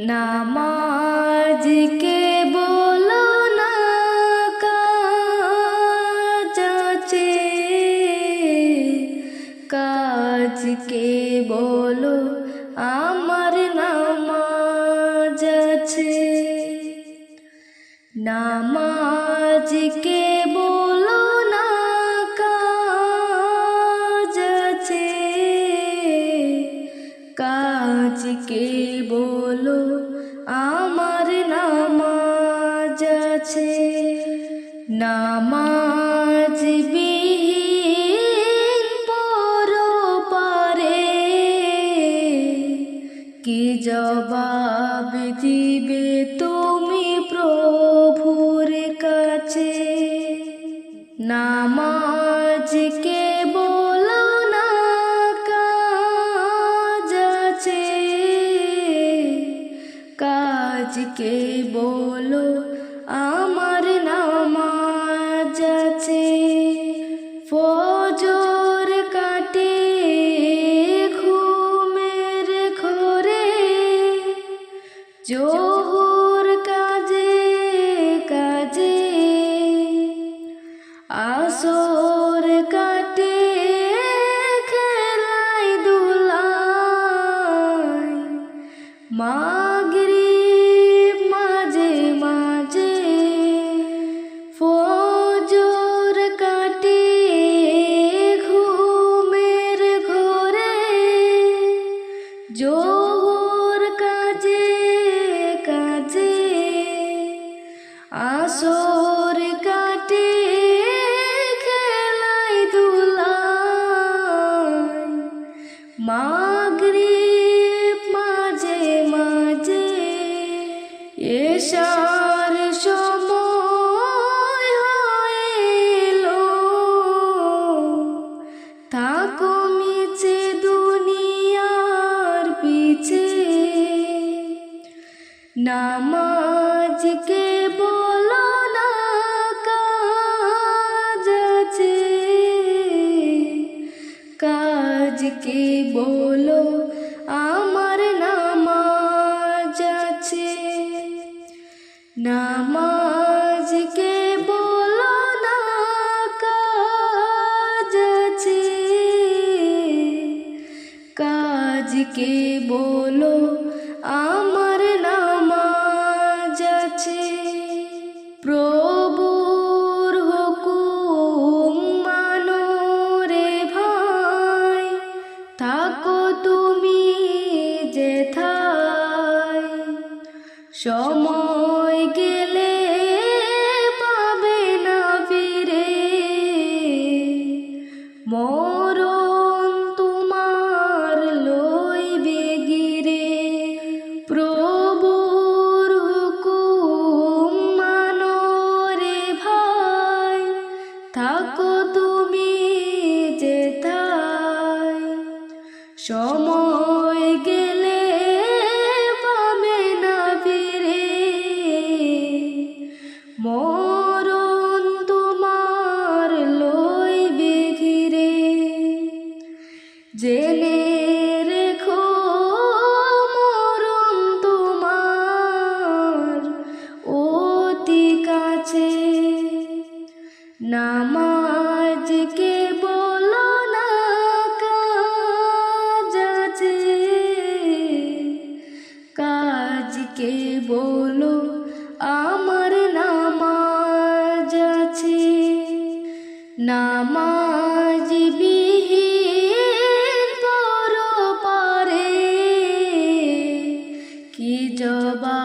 নামাজ কে বলো না কাজ আছে, কাজ কে বলো আমার নামাজ আছে। নামাজ কে বলো না কাজ আছে, কাজ কে বলো আমার নামাজ আছে। নামাজ বিহীন পরপারে কি জবাব দিবে তুমি প্রভুর কাছে। নামাজ কে বলো না কাজ আছে, কাজ কে বলো আমার নামাজ আছে। ফজর কাটে ঘুমের ঘোরে, জোহর কাজে কাজে, আসর কাটে খেলায় দুলায়, মাগরিব মাঝে মাঝে। ফজর কাটে ঘুমের ঘোরে, জোহর কাজে কাজে, আসর কাটে খেলায় দুলায়, মাগরিব মাঝে মাঝে। এশার সময় হইলো, থাকো মিছে দুনিয়ার পিছে। নামাজ কে বলো না কাজ আছে, কাজ কে বলো আমার নামাজ আছে। নামাজ কে বলো না কাজ আছে, কাজ কে বলো আমার নামাজ আছে। প্রভুর হুকুম মানো রে ভাই, থাকো তুমি যেথায়। সময় গেলে পাবে না ফিরে, মরণ তোমার লইবে গিরে। প্রভুর হুকুম মানো রে ভাই, থাকো তুমি যেথায়। সময় গেলে পাবে না ফিরে, মরণ তোমার লইবে ঘিরে। জেনে রেখো মরণ তোমার অতি কাছে। নামাজ কে বলো না কাজ আছে, কাজ কে বলো আমার নামাজ আছে। নামাজ বিহীন পরপারে কি জবাব